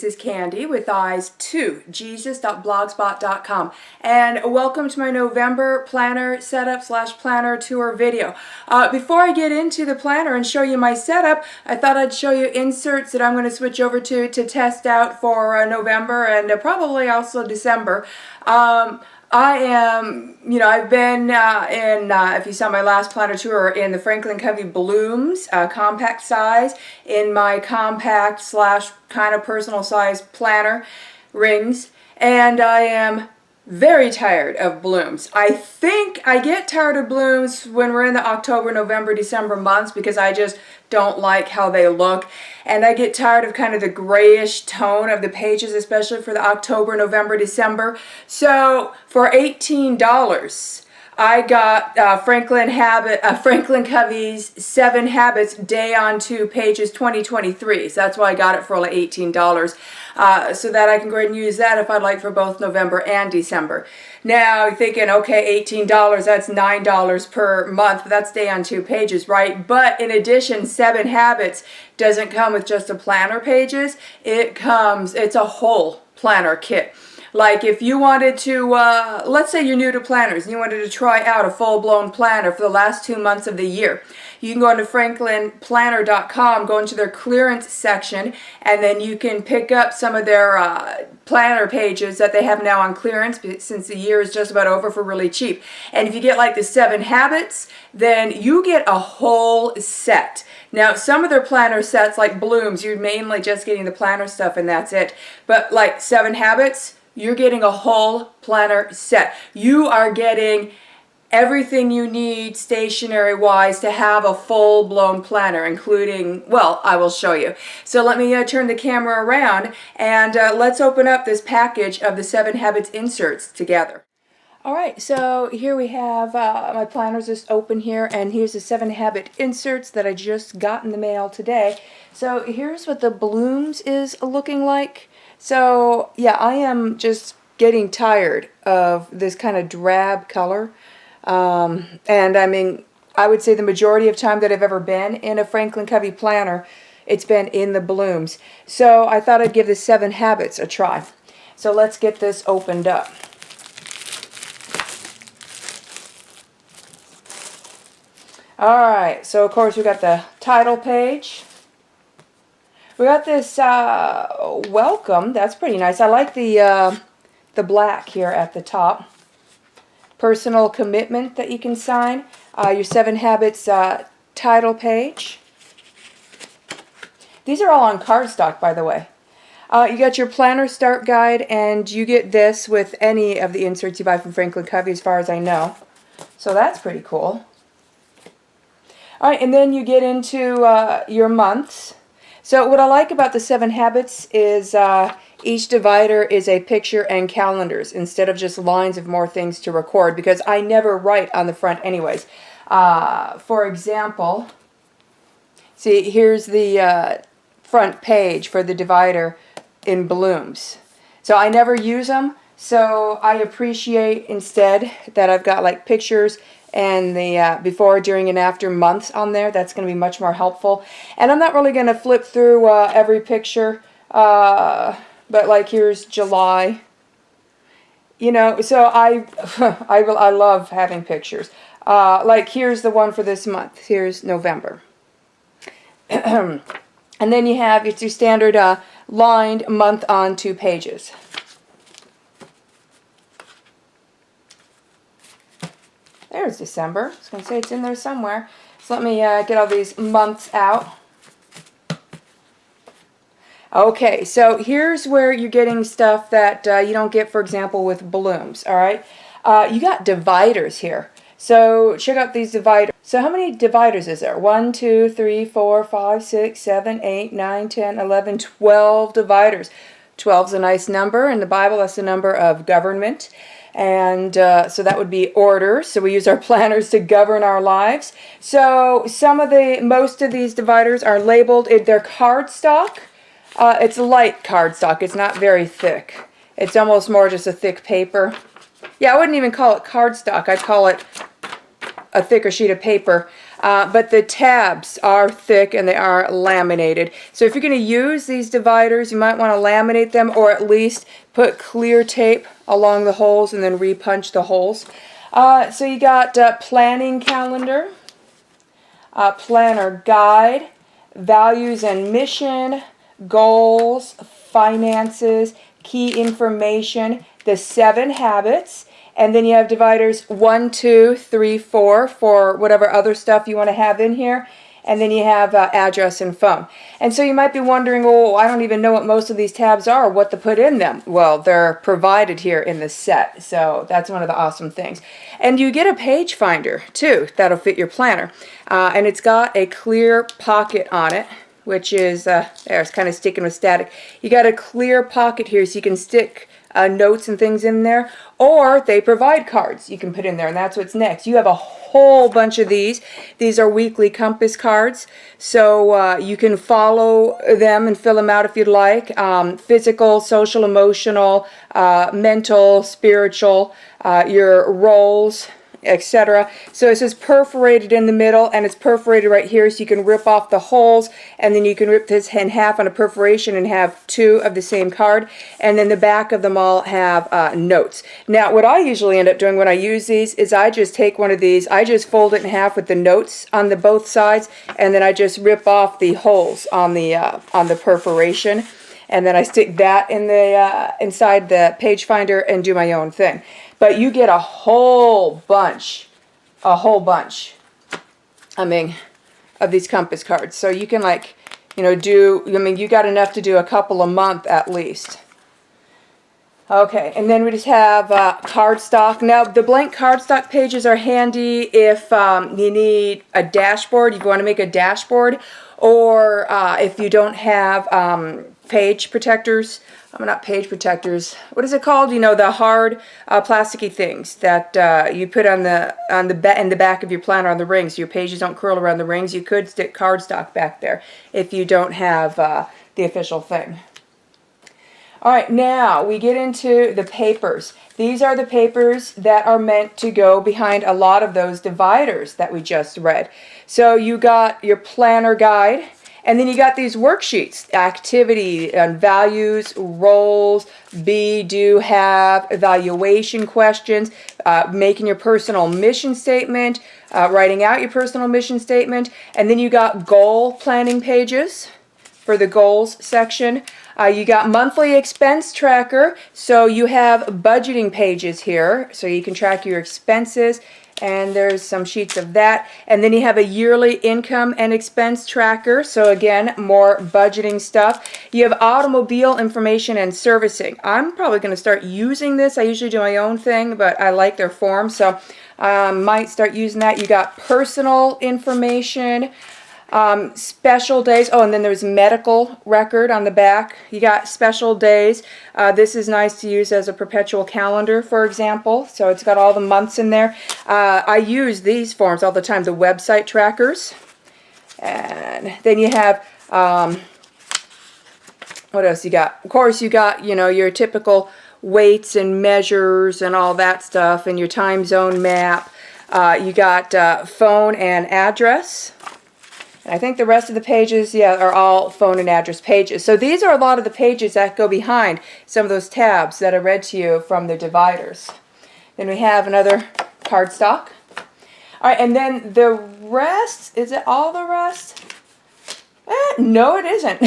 this is Candy with eyes2jesus.blogspot.com, and welcome to my November planner setup / planner tour video. Before I get into the planner and show you my setup, I thought I'd show you inserts that I'm going to switch over to test out for November and probably also December. I've been if you saw my last planner tour, in the Franklin Covey Blooms compact size, in my compact / kind of personal size planner rings, and I am very tired of blooms. I think I get tired of blooms when we're in the October, November, December months because I just don't like how they look. And I get tired of kind of the grayish tone of the pages, especially for the October, November, December. So for $18, I got Franklin Covey's 7 Habits Day on 2 pages 2023. So that's why I got it for only $18. So that I can go ahead and use that if I'd like for both November and December. Now you're thinking, okay, $18, that's $9 per month, but that's day on 2 pages, right? But in addition, 7 Habits doesn't come with just the planner pages. It's a whole planner kit. Like if you wanted to, let's say you're new to planners and you wanted to try out a full-blown planner for the last 2 months of the year, you can go into franklinplanner.com, go into their clearance section, and then you can pick up some of their planner pages that they have now on clearance since the year is just about over for really cheap. And if you get like the 7 Habits, then you get a whole set. Now, some of their planner sets, like Blooms, you're mainly just getting the planner stuff and that's it. But like 7 Habits, you're getting a whole planner set. You are getting everything you need stationery-wise to have a full-blown planner, including, well, I will show you. So let me turn the camera around and let's open up this package of the 7 Habits inserts together. Alright, so here we have my planners just open here, and here's the 7 Habit inserts that I just got in the mail today. So here's what the Blooms is looking like. So yeah, I am just getting tired of this kind of drab color. And I mean, I would say the majority of time that I've ever been in a Franklin Covey planner, it's been in the Blooms. So I thought I'd give the 7 Habits a try. So let's get this opened up. Alright, so of course we got the title page. We got this welcome. That's pretty nice. I like the black here at the top. Personal commitment that you can sign. Your 7 Habits title page. These are all on cardstock, by the way. You got your planner start guide, and you get this with any of the inserts you buy from Franklin Covey, as far as I know. So that's pretty cool. All right, and then you get into your months. So what I like about the 7 Habits is each divider is a picture and calendars instead of just lines of more things to record, because I never write on the front anyways. For example, see, here's the front page for the divider in Blooms. So I never use them, so I appreciate instead that I've got like pictures and the before, during, and after months on there. That's going to be much more helppful. And I'm not really going to flip through every picture, but like here's July. You know, so I love having pictures. Like here's the one for this month. Here's November. And then you have your standard lined month on 2 pages. There's December. I was going to say it's in there somewhere. So let me get all these months out. Okay, so here's where you're getting stuff that you don't get, for example, with Blooms, all right? You got dividers here. So check out these dividers. So how many dividers is there? 1, 2, 3, 4, 5, 6, 7, 8, 9, 10, 11, 12 dividers. 12 is a nice number. In the Bible, that's the number of government. And so that would be order. So we use our planners to govern our lives. So most of these dividers are labeled. They're cardstock. It's light cardstock. It's not very thick. It's almost more just a thick paper. Yeah, I wouldn't even call it cardstock. I'd call it a thicker sheet of paper. but the tabs are thick and they are laminated. So if you're going to use these dividers, you might want to laminate them, or at least put clear tape along the holes and then repunch the holes. So you got planning calendar, planner guide, values and mission, goals, finances, key information, the 7 habits, and then you have dividers 1, 2, 3, 4 for whatever other stuff you want to have in here, and then you have address and phone. And so you might be wondering, oh, I don't even know what most of these tabs are, what to put in them. Well, they're provided here in the set, so that's one of the awesome things. And you get a page finder too that'll fit your planner, and it's got a clear pocket on it, which is there, it's kind of sticking with static. You got a clear pocket here so you can stick notes and things in there, or they provide cards you can put in there, and that's what's next. You have a whole bunch of these. These are weekly compass cards, so you can follow them and fill them out if you'd like. Physical, social, emotional, mental, spiritual, your roles, etc. So it says perforated in the middle, and it's perforated right here, so you can rip off the holes, and then you can rip this in half on a perforation and have 2 of the same card, and then the back of them all have notes. Now what I usually end up doing when I use these is I just take one of these, I just fold it in half with the notes on the both sides, and then I just rip off the holes on the perforation, and then I stick that in the inside the page finder and do my own thing. But you get a whole bunch, I mean, of these compass cards. So you can, like, you know, you got enough to do a couple a month at least. Okay, and then we just have cardstock. Now, the blank cardstock pages are handy if you need a dashboard, if you want to make a dashboard, or if you don't have page protectors. Not page protectors. What is it called? You know, the hard plasticky things that you put in the back of your planner on the rings. Your pages don't curl around the rings. You could stick cardstock back there if you don't have the official thing. All right, now we get into the papers. These are the papers that are meant to go behind a lot of those dividers that we just read. So you got your planner guide. And then you got these worksheets, activity and values, roles, be, do, have, evaluation questions, making your personal mission statement, writing out your personal mission statement. And then you got goal planning pages for the goals section. You got monthly expense tracker, so you have budgeting pages here, so you can track your expenses. And there's some sheets of that. And then you have a yearly income and expense tracker. So again, more budgeting stuff. You have automobile information and servicing. I'm probably going to start using this. I usually do my own thing, but I like their form, so I might start using that. You got personal information, special days. Oh, and then there's medical record on the back. You got special days. This is nice to use as a perpetual calendar, for example. So it's got all the months in there. I use these forms all the time, the website trackers. And then you have, what else you got? Of course, you got, you know, your typical weights and measures and all that stuff, and your time zone map. You got phone and address. And I think the rest of the pages, yeah, are all phone and address pages. So these are a lot of the pages that go behind some of those tabs that I read to you from the dividers. Then we have another cardstock. All right, and then the rest, is it all the rest? No, it isn't.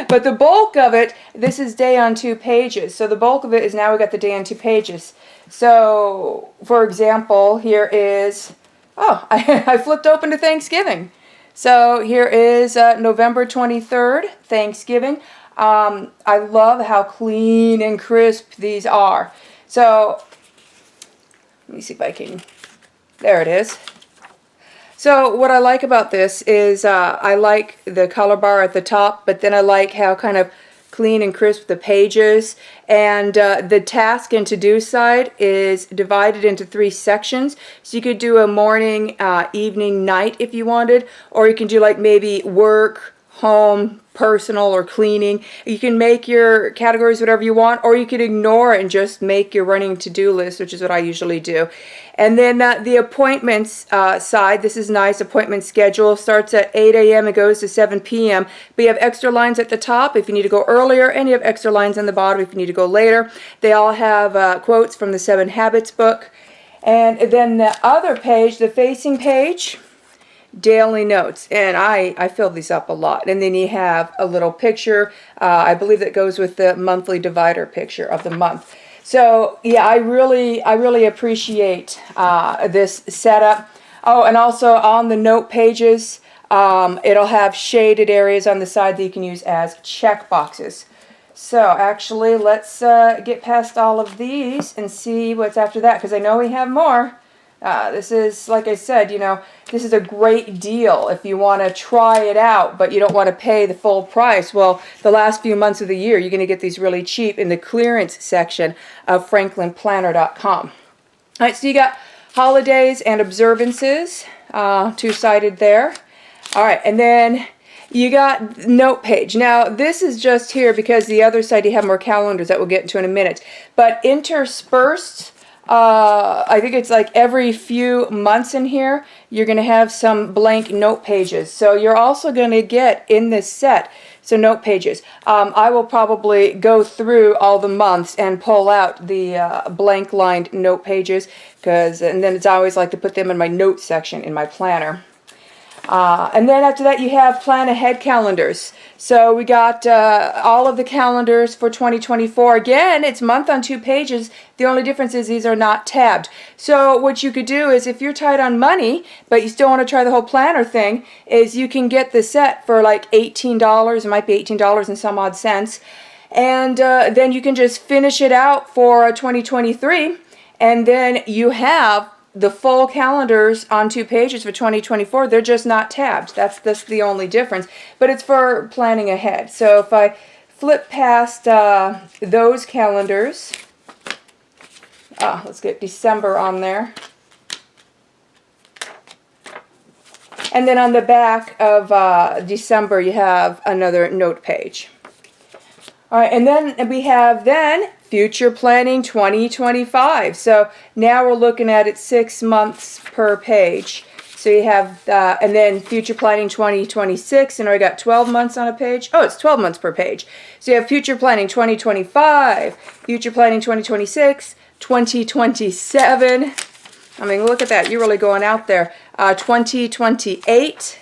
But the bulk of it, this is day on 2 pages. So the bulk of it is now we got the day on 2 pages. So, for example, here is, oh, I flipped open to Thanksgiving. So here is November 23rd, Thanksgiving. I love how clean and crisp these are. So let me see if I can, there it is. So what I like about this is I like the color bar at the top, but then I like how kind of clean and crisp the pages, and the task and to-do side is divided into 3 sections. So you could do a morning, evening, night if you wanted, or you can do like maybe work, home, personal, or cleaning. You can make your categories whatever you want, or you could ignore it and just make your running to-do list, which is what I usually do. And then the appointments side, this is nice. Appointment schedule starts at 8 a.m. and goes to 7 p.m. But you have extra lines at the top if you need to go earlier, and you have extra lines on the bottom if you need to go later. They all have quotes from the 7 Habits book. And then the other page, the facing page, daily notes, and I fill these up a lot. And then you have a little picture, I believe that goes with the monthly divider picture of the month. So yeah, I really appreciate this setup. Oh, and also on the note pages, it'll have shaded areas on the side that you can use as check boxes. So actually, let's get past all of these and see what's after that, because I know we have more. This is, like I said, you know, this is a great deal if you want to try it out, but you don't want to pay the full price. Well, the last few months of the year, you're going to get these really cheap in the clearance section of franklinplanner.com. All right, so you got holidays and observances, two-sided there. All right, and then you got note page. Now, this is just here because the other side you have more calendars that we'll get into in a minute. But interspersed, I think it's like every few months in here, you're going to have some blank note pages. So you're also going to get in this set some note pages. I will probably go through all the months and pull out the blank lined note pages, and then it's always like to put them in my notes section in my planner. And then after that you have plan ahead calendars. So we got all of the calendars for 2024. Again, it's month on 2 pages. The only difference is these are not tabbed. So what you could do is, if you're tight on money, but you still want to try the whole planner thing, is you can get the set for like $18. It might be $18 and some odd cents. And then you can just finish it out for 2023. And then you have the full calendars on 2 pages for 2024. They're just not tabbed. That's the only difference. But it's for planning ahead. So if I flip past those calendars, let's get December on there. And then on the back of December, you have another note page. All right, and then we have Future Planning 2025. So now we're looking at it 6 months per page. So you have, and then Future Planning 2026, and I got 12 months on a page. Oh, it's 12 months per page. So you have Future Planning 2025, Future Planning 2026, 2027. I mean, look at that. You're really going out there. 2028,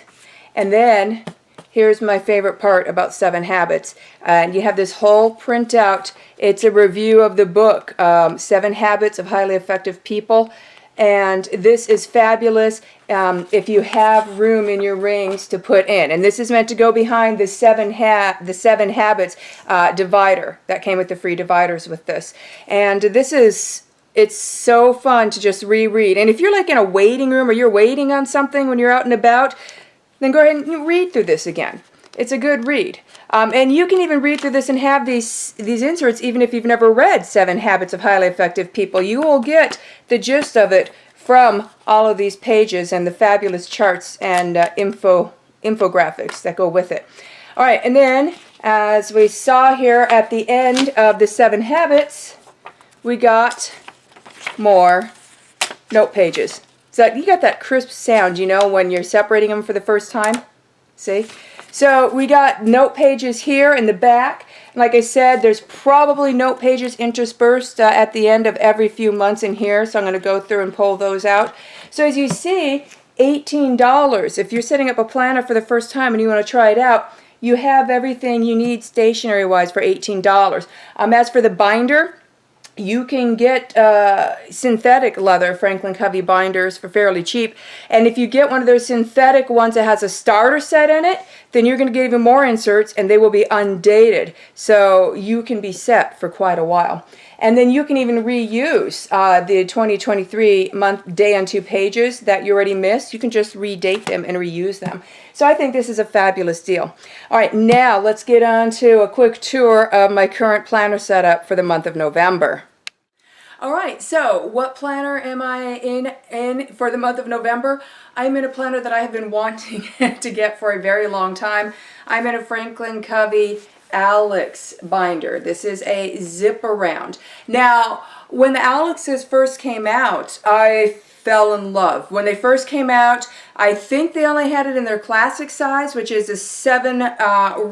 and then here's my favorite part about 7 Habits. And you have this whole printout. It's a review of the book, 7 Habits of Highly Effective People. And this is fabulous if you have room in your rings to put in. And this is meant to go behind the 7 Habits divider that came with the free dividers with this. And it's so fun to just reread. And if you're like in a waiting room or you're waiting on something when you're out and about, then go ahead and read through this again. It's a good read. And you can even read through this and have these inserts even if you've never read 7 Habits of Highly Effective People. You will get the gist of it from all of these pages and the fabulous charts and infographics that go with it. All right, and then as we saw here at the end of the 7 Habits, we got more note pages. So you got that crisp sound, you know, when you're separating them for the first time. See? So we got note pages here in the back. Like I said, there's probably note pages interspersed at the end of every few months in here. So I'm going to go through and pull those out. So as you see, $18. If you're setting up a planner for the first time and you want to try it out, you have everything you need stationery-wise for $18. As for the binder, you can get synthetic leather Franklin Covey binders for fairly cheap. And if you get one of those synthetic ones that has a starter set in it, then you're going to get even more inserts and they will be undated. So you can be set for quite a while. And then you can even reuse the 2023 month day on 2 pages that you already missed. You can just redate them and reuse them. So I think this is a fabulous deal. All right, now let's get on to a quick tour of my current planner setup for the month of November. All right, so what planner am I in for the month of November? I'm in a planner that I have been wanting to get for a very long time. I'm in a Franklin Covey Alex binder. This is a zip around. Now, when the Alexes first came out, I fell in love. When they first came out, I think they only had it in their classic size, which is a 7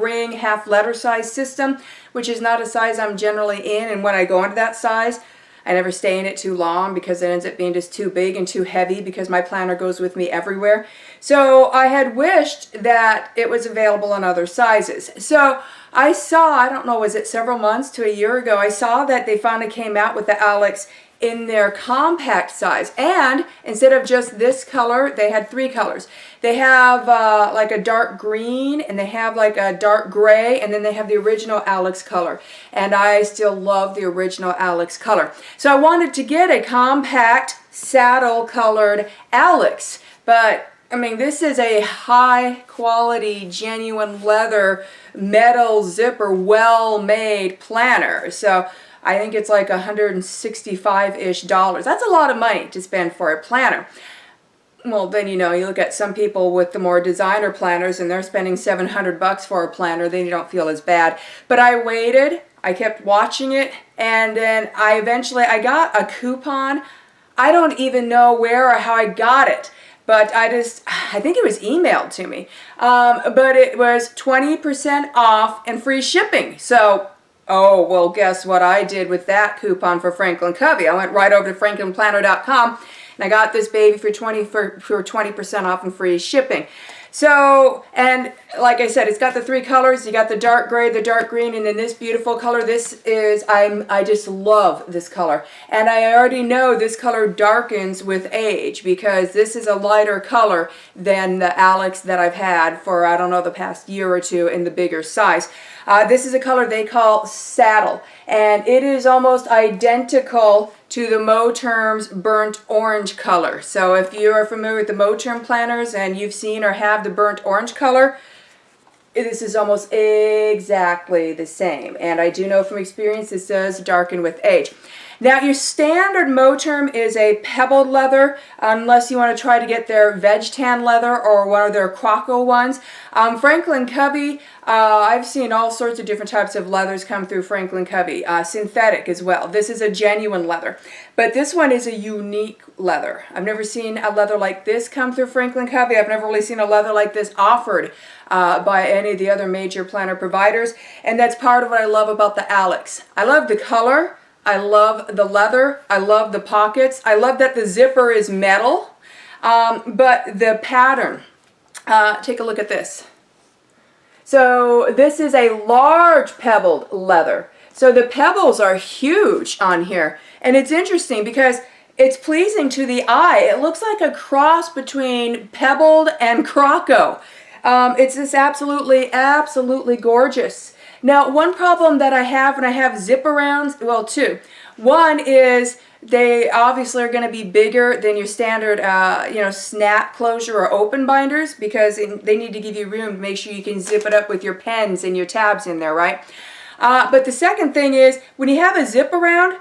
ring half letter size system, which is not a size I'm generally in. And when I go into that size, I never stay in it too long because it ends up being just too big and too heavy because my planner goes with me everywhere. So I had wished that it was available in other sizes. So I saw, I don't know, was it several months to a year ago, I saw that they finally came out with the Alex in their compact size, and instead of just this color, they had 3 colors. They have like a dark green, and they have like a dark gray, and then they have the original Alex color, and I still love the original Alex color. So I wanted to get a compact saddle colored Alex, but I mean, this is a high quality, genuine leather, metal zipper, well-made planner. So I think it's like $165-ish. That's a lot of money to spend for a planner. Well, then, you know, you look at some people with the more designer planners and they're spending $700 for a planner, then you don't feel as bad. But I waited, I kept watching it, and then I got a coupon. I don't even know where or how I got it, but I think it was emailed to me. But it was 20% off and free shipping. So, oh, well, guess what I did with that coupon for Franklin Covey? I went right over to franklinplanner.com and I got this baby for 20% off and free shipping. So, and like I said, it's got the 3 colors. You got the dark gray, the dark green, and then this beautiful color. This is, I just love this color. And I already know this color darkens with age because this is a lighter color than the Alex that I've had for, I don't know, the past year or two in the bigger size. This is a color they call saddle, and it is almost identical to the Moterm's burnt orange color. So if you are familiar with the Moterm planners and you've seen or have the burnt orange color, this is almost exactly the same. And I do know from experience this does darken with age. Now, your standard Moterm is a pebbled leather, unless you want to try to get their veg tan leather or one of their Croco ones. Franklin Covey, I've seen all sorts of different types of leathers come through Franklin Covey, synthetic as well. This is a genuine leather, but this one is a unique leather. I've never seen a leather like this come through Franklin Covey. I've never really seen a leather like this offered by any of the other major planner providers, and that's part of what I love about the Alex. I love the color. I love the leather. I love the pockets. I love that the zipper is metal, but the pattern. Take a look at this. So this is a large pebbled leather. So the pebbles are huge on here. And it's interesting because it's pleasing to the eye. It looks like a cross between pebbled and Croco. It's just absolutely gorgeous. Now, one problem that I have when I have zip-arounds, well, 2. One is they obviously are going to be bigger than your standard, snap closure or open binders because they need to give you room to make sure you can zip it up with your pens and your tabs in there, right? But the second thing is when you have a zip-around,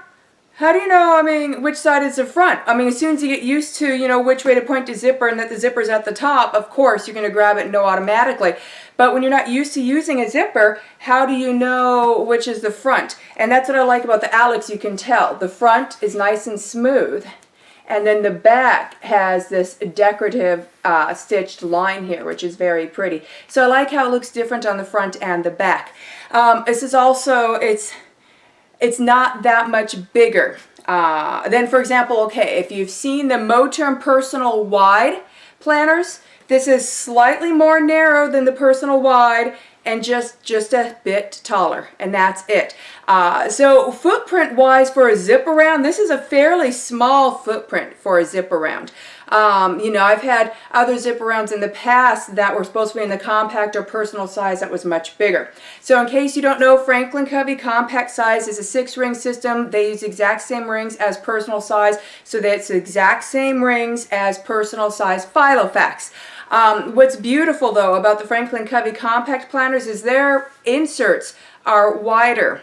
how do you know, which side is the front? As soon as you get used to, which way to point the zipper and that the zipper's at the top, of course, you're going to grab it and know automatically. But when you're not used to using a zipper, how do you know which is the front? And that's what I like about the Alex, you can tell. The front is nice and smooth. And then the back has this decorative stitched line here, which is very pretty. So I like how it looks different on the front and the back. This is also, it's not that much bigger. Then, for example, okay, if you've seen the Moterm Personal Wide planners, this is slightly more narrow than the Personal Wide and just a bit taller, and that's it. So footprint-wise for a zip-around, this is a fairly small footprint for a zip-around. I've had other zip-arounds in the past that were supposed to be in the compact or personal size that was much bigger. So in case you don't know, Franklin Covey compact size is a 6-ring system. They use the exact same rings as personal size, so that's the exact same rings as personal size Filofax. What's beautiful, though, about the Franklin Covey compact planners is their inserts are wider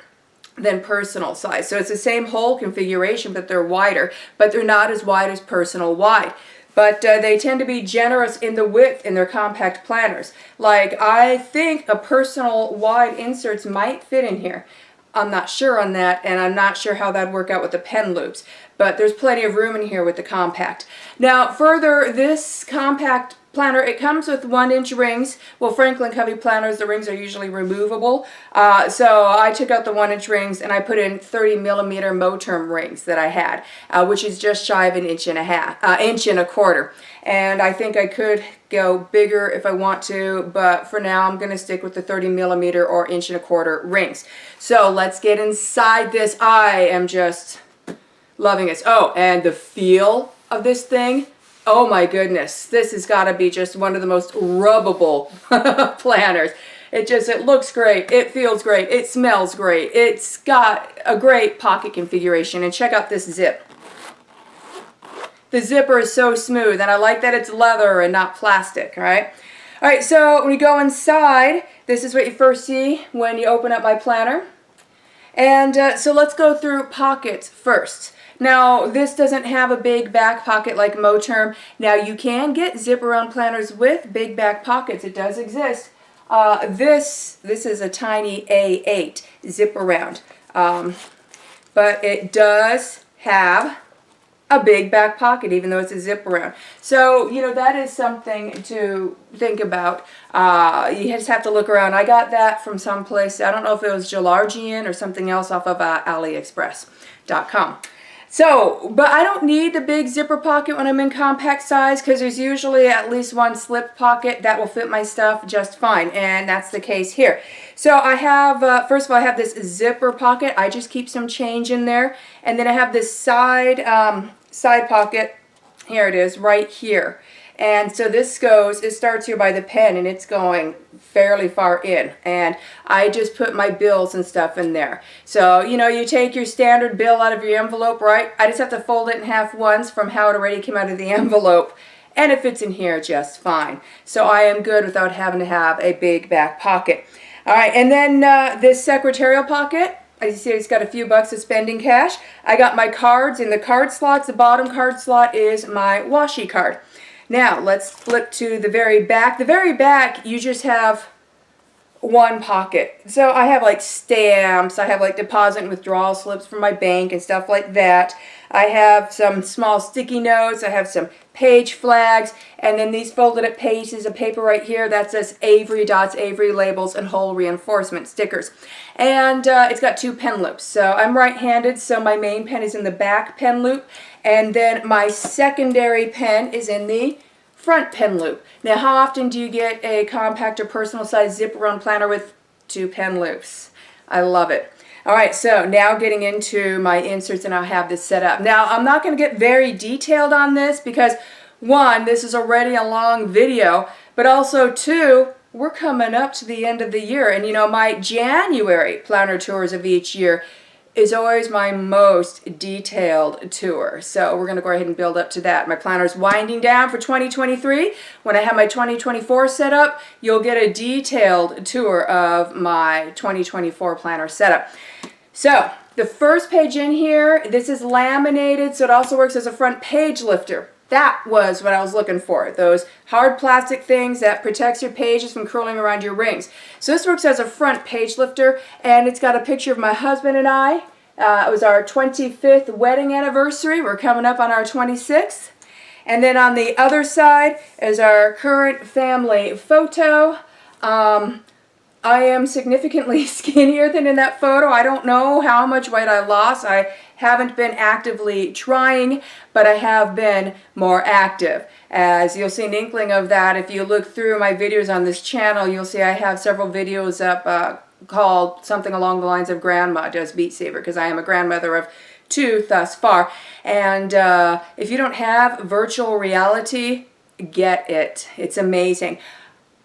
than personal size. So it's the same whole configuration, but they're wider, but they're not as wide as personal wide. But they tend to be generous in the width in their compact planners. Like, I think a personal wide inserts might fit in here. I'm not sure on that, and I'm not sure how that'd work out with the pen loops. But there's plenty of room in here with the compact. Now, further, this compact planner, it comes with 1-inch rings. Well, Franklin Covey planners, the rings are usually removable. So I took out the 1-inch rings and I put in 30mm Moterm rings that I had, which is just shy of an inch and a quarter. And I think I could go bigger if I want to, but for now I'm going to stick with the 30mm or 1.25 inch rings. So let's get inside this. I am just loving it. Oh, and the feel of this thing. Oh my goodness, this has got to be just one of the most rubbable planners. It looks great, it feels great, it smells great, it's got a great pocket configuration, and check out this zip. The zipper is so smooth, and I like that it's leather and not plastic, right? All right, so when you go inside, this is what you first see when you open up my planner. And so let's go through pockets first. Now, this doesn't have a big back pocket like Moterm. Now, you can get zip-around planners with big back pockets. It does exist. This is a tiny A8 zip-around. But it does have a big back pocket, even though it's a zip-around. So, you know, that is something to think about. You just have to look around. I got that from someplace. I don't know if it was Gelargian or something else off of AliExpress.com. So, but I don't need the big zipper pocket when I'm in compact size, because there's usually at least one slip pocket that will fit my stuff just fine, and that's the case here. So I have, first of all, I have this zipper pocket. I just keep some change in there, and then I have this side pocket. Here it is, right here. And so this goes, it starts here by the pen, and it's going fairly far in. And I just put my bills and stuff in there. So, you know, you take your standard bill out of your envelope, right? I just have to fold it in half once from how it already came out of the envelope. And it fits in here just fine. So I am good without having to have a big back pocket. All right, and then this secretarial pocket. As you see, it's got a few bucks of spending cash. I got my cards in the card slots. The bottom card slot is my washi card. Now, let's flip to the very back. The very back, you just have one pocket. So I have like stamps, I have like deposit and withdrawal slips from my bank and stuff like that. I have some small sticky notes, I have some page flags, and then these folded up pages of paper right here that says Avery dots, Avery labels, and hole reinforcement stickers. And it's got 2 pen loops. So I'm right-handed, so my main pen is in the back pen loop, and then my secondary pen is in the front pen loop. Now, how often do you get a compact or personal size zip-around planner with 2 pen loops? I love it. All right, so now getting into my inserts, and I'll have this set up. Now, I'm not going to get very detailed on this because, 1, this is already a long video, but also 2, we're coming up to the end of the year, and you know, my January planner tours of each year is always my most detailed tour. So we're going to go ahead and build up to that. My planner's winding down for 2023. When I have my 2024 set up, you'll get a detailed tour of my 2024 planner setup. So the first page in here, this is laminated, so it also works as a front page lifter. That was what I was looking for, those hard plastic things that protects your pages from curling around your rings. So this works as a front page lifter, and it's got a picture of my husband and I. It was our 25th wedding anniversary. We're coming up on our 26th. And then on the other side is our current family photo. I am significantly skinnier than in that photo. I don't know how much weight I lost. I haven't been actively trying, but I have been more active. As you'll see an inkling of that, if you look through my videos on this channel, you'll see I have several videos up called something along the lines of Grandma Does Beat Saber, because I am a grandmother of 2 thus far. And if you don't have virtual reality, get it. It's amazing.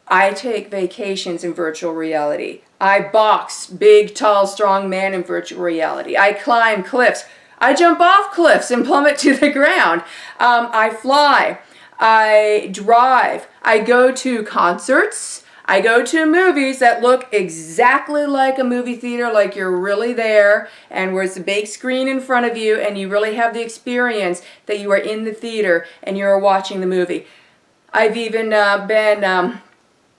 I take vacations in virtual reality. I box big, tall, strong men in virtual reality. I climb cliffs. I jump off cliffs and plummet to the ground. I fly. I drive. I go to concerts. I go to movies that look exactly like a movie theater, like you're really there, and where it's a big screen in front of you, and you really have the experience that you are in the theater and you're watching the movie. I've even been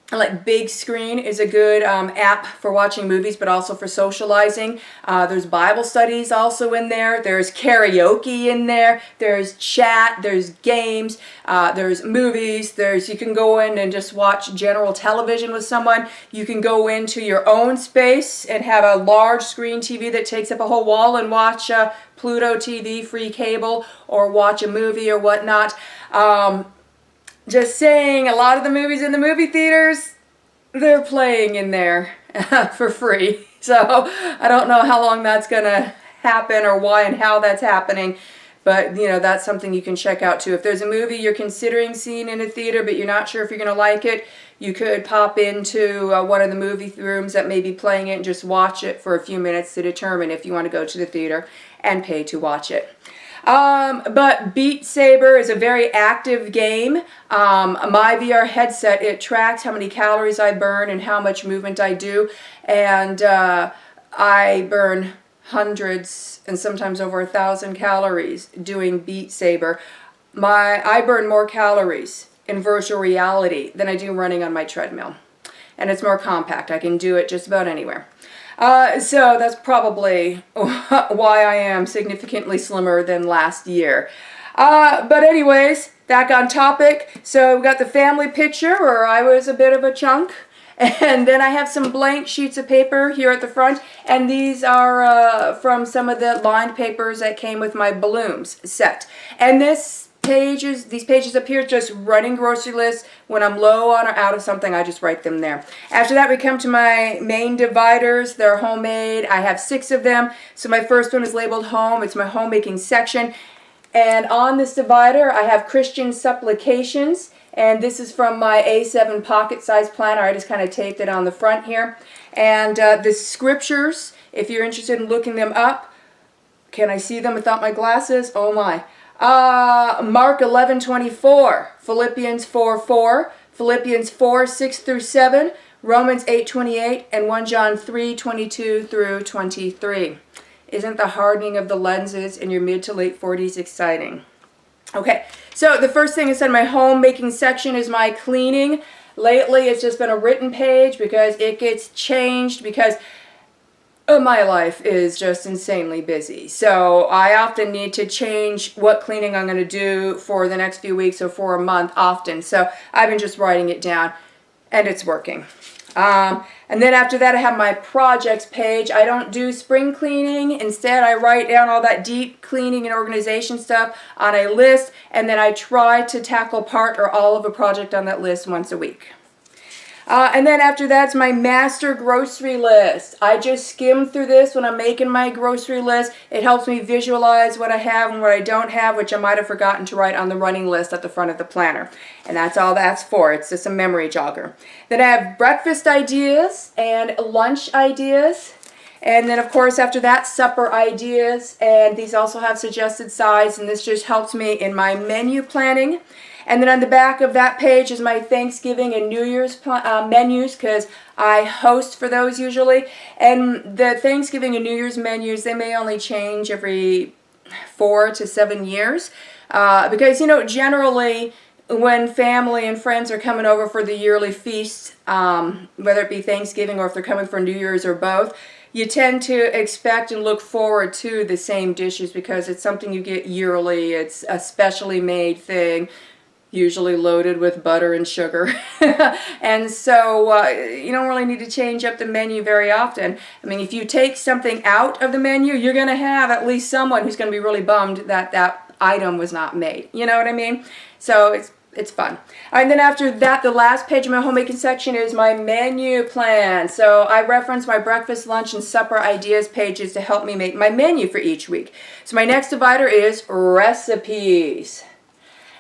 like Big Screen is a good app for watching movies, but also for socializing. There's Bible studies also in there. There's karaoke in there. There's chat. There's games. There's movies. You can go in and just watch general television with someone. You can go into your own space and have a large screen TV that takes up a whole wall and watch Pluto TV, free cable, or watch a movie or whatnot. Just saying, a lot of the movies in the movie theaters, they're playing in there for free. So I don't know how long that's going to happen or why and how that's happening. But, you know, that's something you can check out too. If there's a movie you're considering seeing in a theater but you're not sure if you're going to like it, you could pop into one of the movie rooms that may be playing it and just watch it for a few minutes to determine if you want to go to the theater and pay to watch it. But Beat Saber is a very active game. My VR headset, it tracks how many calories I burn and how much movement I do. And I burn hundreds and sometimes over 1,000 calories doing Beat Saber. I burn more calories in virtual reality than I do running on my treadmill. And it's more compact. I can do it just about anywhere. So that's probably why I am significantly slimmer than last year. But anyways, back on topic. So we got the family picture where I was a bit of a chunk. And then I have some blank sheets of paper here at the front. And these are from some of the lined papers that came with my balloons set. And these pages up here, just running grocery lists. When I'm low on or out of something, I just write them there. After that, we come to my main dividers. They're homemade. I have 6 of them. So my first one is labeled home. It's my homemaking section. And on this divider, I have Christian supplications. And this is from my A7 pocket size planner. I just kind of taped it on the front here. And the scriptures, if you're interested in looking them up. Can I see them without my glasses? Oh my. Mark 11:24, Philippians 4:4, Philippians 4:6 through 7, Romans 8:28, and 1 John 3:22 through 23. Isn't the hardening of the lenses in your mid to late 40s exciting? Okay, so the first thing I said, my homemaking section is my cleaning. Lately, it's just been a written page because it gets changed because my life is just insanely busy. So I often need to change what cleaning I'm going to do for the next few weeks or for a month often. So I've been just writing it down and it's working. And then after that I have my projects page. I don't do spring cleaning. Instead I write down all that deep cleaning and organization stuff on a list, and then I try to tackle part or all of a project on that list once a week. And then after that's my master grocery list. I just skim through this when I'm making my grocery list. It helps me visualize what I have and what I don't have, which I might have forgotten to write on the running list at the front of the planner. And that's all that's for. It's just a memory jogger. Then I have breakfast ideas and lunch ideas. And then, of course, after that, supper ideas. And these also have suggested sides, and this just helps me in my menu planning. And then on the back of that page is my Thanksgiving and New Year's menus, because I host for those usually. And the Thanksgiving and New Year's menus, they may only change every 4 to 7 years. Because, you know, generally when family and friends are coming over for the yearly feast, whether it be Thanksgiving or if they're coming for New Year's or both, you tend to expect and look forward to the same dishes because it's something you get yearly. It's a specially made thing, usually loaded with butter and sugar. And so you don't really need to change up the menu very often. I mean, if you take something out of the menu, you're going to have at least someone who's going to be really bummed that that item was not made. You know what I mean? So it's fun. All right, and then after that, the last page of my homemaking section is my menu plan. So I reference my breakfast, lunch, and supper ideas pages to help me make my menu for each week. So my next divider is recipes.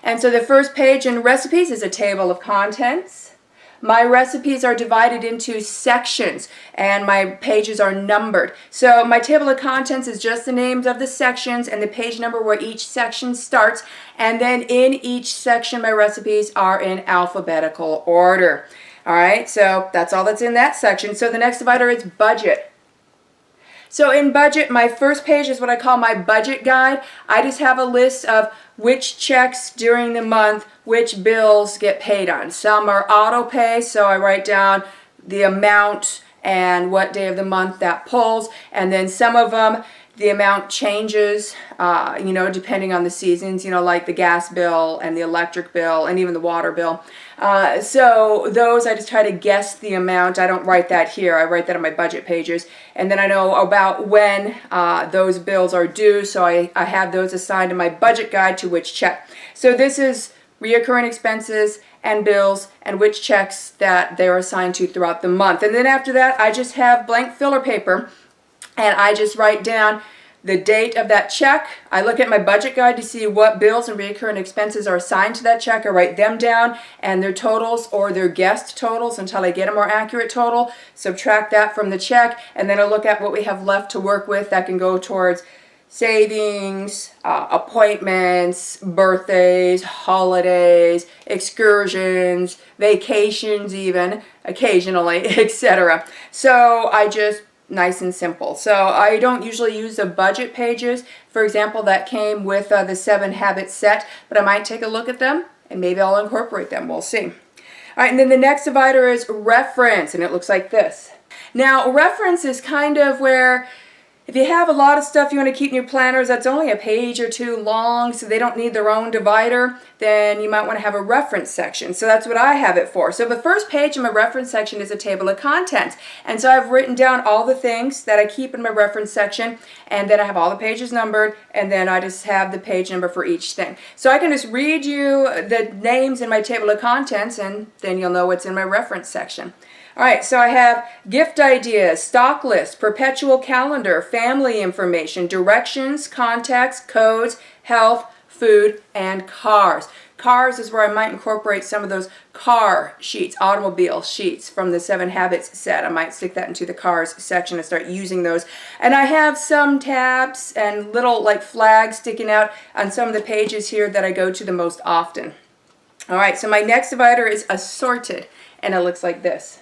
And so the first page in recipes is a table of contents. My recipes are divided into sections and my pages are numbered. So my table of contents is just the names of the sections and the page number where each section starts. And then in each section, my recipes are in alphabetical order. All right, so that's all that's in that section. So the next divider is budget. So in budget, my first page is what I call my budget guide. I just have a list of which checks during the month, which bills get paid on. Some are auto pay, so I write down the amount and what day of the month that pulls. And then some of them, the amount changes, you know, depending on the seasons, you know, like the gas bill and the electric bill and even the water bill. So those I just try to guess the amount. I don't write that here. I write that on my budget pages. And then I know about when those bills are due. So I have those assigned in my budget guide to which check. So this is reoccurring expenses and bills and which checks that they're assigned to throughout the month. And then after that, I just have blank filler paper. And I just write down the date of that check. I look at my budget guide to see what bills and recurring expenses are assigned to that check. I write them down and their totals or their guessed totals until I get a more accurate total. Subtract that from the check, and then I look at what we have left to work with that can go towards savings, appointments, birthdays, holidays, excursions, vacations even, occasionally, etc. So I just nice and simple. So I don't usually use the budget pages, for example, that came with the 7 Habits set, but I might take a look at them and maybe I'll incorporate them. We'll see. All right, and then the next divider is reference, and it looks like this. Now, reference is kind of where if you have a lot of stuff you want to keep in your planners that's only a page or two long, so they don't need their own divider, then you might want to have a reference section. So that's what I have it for. So the first page in my reference section is a table of contents. And so I've written down all the things that I keep in my reference section, and then I have all the pages numbered, and then I just have the page number for each thing. So I can just read you the names in my table of contents, and then you'll know what's in my reference section. All right, so I have gift ideas, stock list, perpetual calendar, family information, directions, contacts, codes, health, food, and cars. Cars is where I might incorporate some of those car sheets, automobile sheets from the 7 Habits set. I might stick that into the cars section and start using those. And I have some tabs and little like flags sticking out on some of the pages here that I go to the most often. All right, so my next divider is assorted, and it looks like this.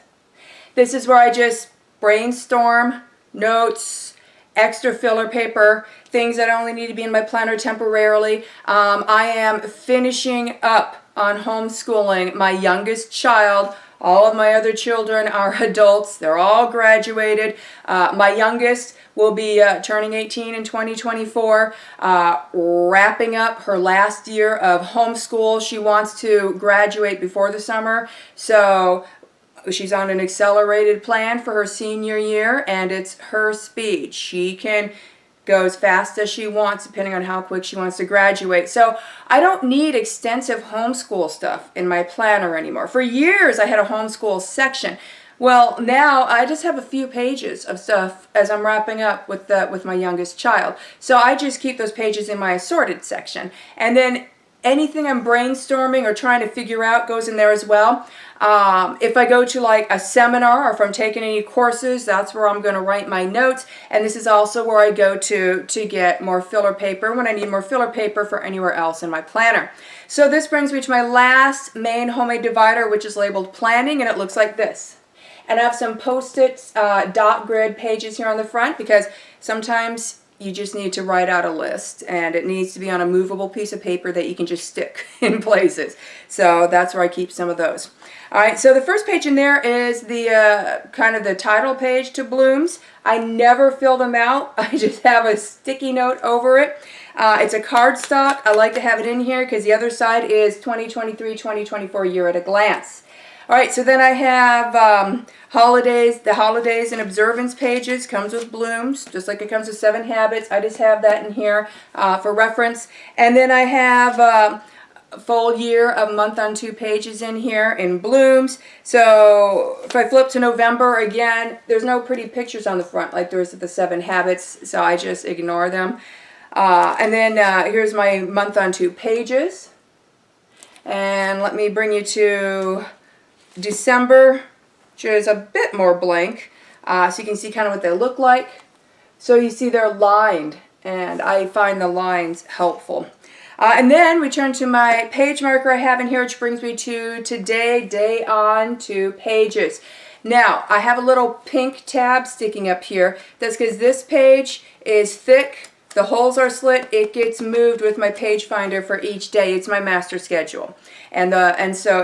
This is where I just brainstorm, notes, extra filler paper, things that only need to be in my planner temporarily. I am finishing up on homeschooling my youngest child. All of my other children are adults. They're all graduated. My youngest will be turning 18 in 2024, wrapping up her last year of homeschool. She wants to graduate before the summer, so she's on an accelerated plan for her senior year, and it's her speed. She can go as fast as she wants depending on how quick she wants to graduate. So I don't need extensive homeschool stuff in my planner anymore. For years I had a homeschool section. Well, now I just have a few pages of stuff as I'm wrapping up with my youngest child. So I just keep those pages in my assorted section. And then anything I'm brainstorming or trying to figure out goes in there as well. If I go to like a seminar or if I'm taking any courses, that's where I'm going to write my notes. And this is also where I go to get more filler paper when I need more filler paper for anywhere else in my planner. So this brings me to my last main homemade divider, which is labeled planning, and it looks like this. And I have some Post-its, dot grid pages here on the front because sometimes you just need to write out a list, and it needs to be on a movable piece of paper that you can just stick in places. So that's where I keep some of those. All right, so the first page in there is the kind of the title page to Blooms. I never fill them out. I just have a sticky note over it. It's a cardstock. I like to have it in here because the other side is 2023-2024 year at a glance. All right, so then I have holidays, the holidays and observance pages, comes with Blooms, just like it comes with 7 Habits. I just have that in here for reference. And then I have a full year of month on 2 pages in here in Blooms. So if I flip to November again, there's no pretty pictures on the front like there is at the 7 Habits, so I just ignore them. And then here's my month on 2 pages. And let me bring you to December, which is a bit more blank, so you can see kind of what they look like. So you see they're lined, and I find the lines helpful. And then we turn to my page marker I have in here, which brings me to today, day on 2 pages. Now, I have a little pink tab sticking up here. That's because this page is thick. The holes are slit. It gets moved with my page finder for each day. It's my master schedule. And so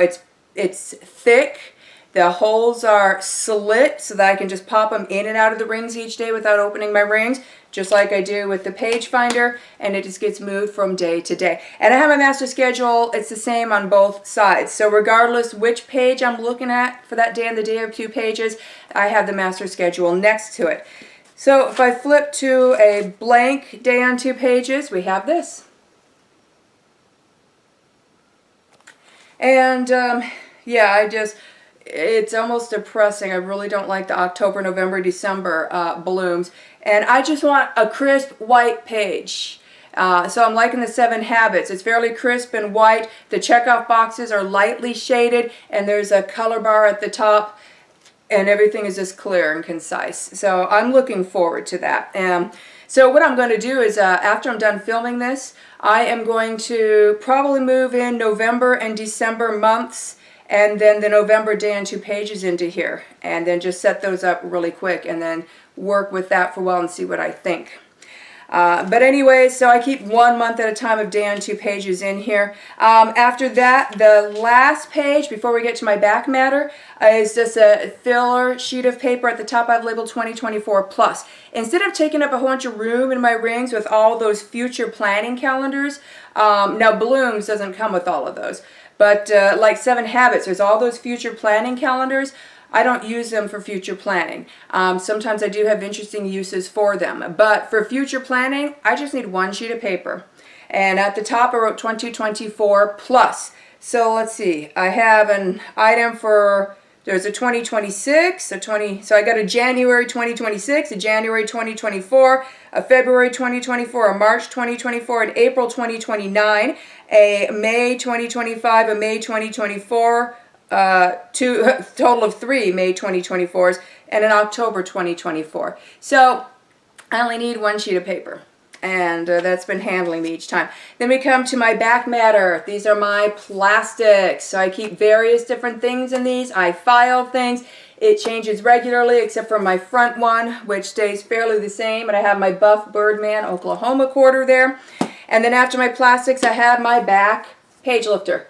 it's thick. The holes are slit so that I can just pop them in and out of the rings each day without opening my rings, just like I do with the page finder, and it just gets moved from day to day. And I have my master schedule. It's the same on both sides. So regardless which page I'm looking at for that day and the day of 2 pages, I have the master schedule next to it. So if I flip to a blank day on 2 pages, we have this. And yeah, it's almost depressing. I really don't like the October, November, December blooms. And I just want a crisp white page. So I'm liking the 7 Habits. It's fairly crisp and white. The checkoff boxes are lightly shaded, and there's a color bar at the top, and everything is just clear and concise. So I'm looking forward to that. So what I'm going to do is after I'm done filming this, I am going to probably move in November and December months, and then the November day and 2 pages into here, and then just set those up really quick and then work with that for a while and see what I think. But anyway, so I keep 1 month at a time of day and 2 pages in here. After that, the last page, before we get to my back matter, is just a filler sheet of paper. At the top I've labeled 2024 plus. Instead of taking up a whole bunch of room in my rings with all those future planning calendars, now Blooms doesn't come with all of those, but like 7 Habits, there's all those future planning calendars. I don't use them for future planning. Sometimes I do have interesting uses for them, but for future planning, I just need 1 sheet of paper. And at the top I wrote 2024 plus. So let's see, I have an item for, there's a 2026, so I got a January 2026, a January 2024, a February 2024, a March 2024, an April 2029, a May 2025, a May 2024, total of 3 May 2024s, and an October 2024. So I only need 1 sheet of paper, and that's been handling me each time. Then we come to my back matter. These are my plastics. So I keep various different things in these. I file things. It changes regularly except for my front one, which stays fairly the same, and I have my Buff Birdman Oklahoma quarter there. And then after my plastics, I have my back page lifter.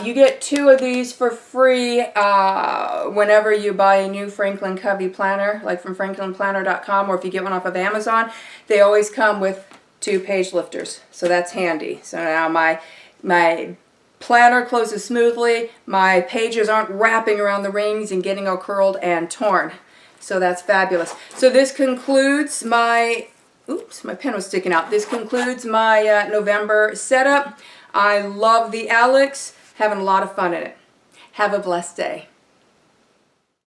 You get 2 of these for free whenever you buy a new Franklin Covey planner, like from franklinplanner.com, or if you get one off of Amazon. They always come with 2 page lifters, so that's handy. So now my planner closes smoothly, my pages aren't wrapping around the rings and getting all curled and torn. So that's fabulous. So this concludes my, oops, my pen was sticking out. This concludes my November setup. I love the Alex. Having a lot of fun in it. Have a blessed day.